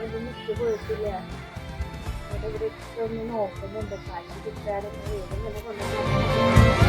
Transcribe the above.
ഇത് മിറ്റ് പോയിട്ടില്ല. ഇവിടെ ഇവിടെ ഒന്ന് നോക്കുന്നുണ്ട്. കാശ് കിട്ടാതെ വീട് ഇങ്ങനെ കൊണ്ടുപോകും.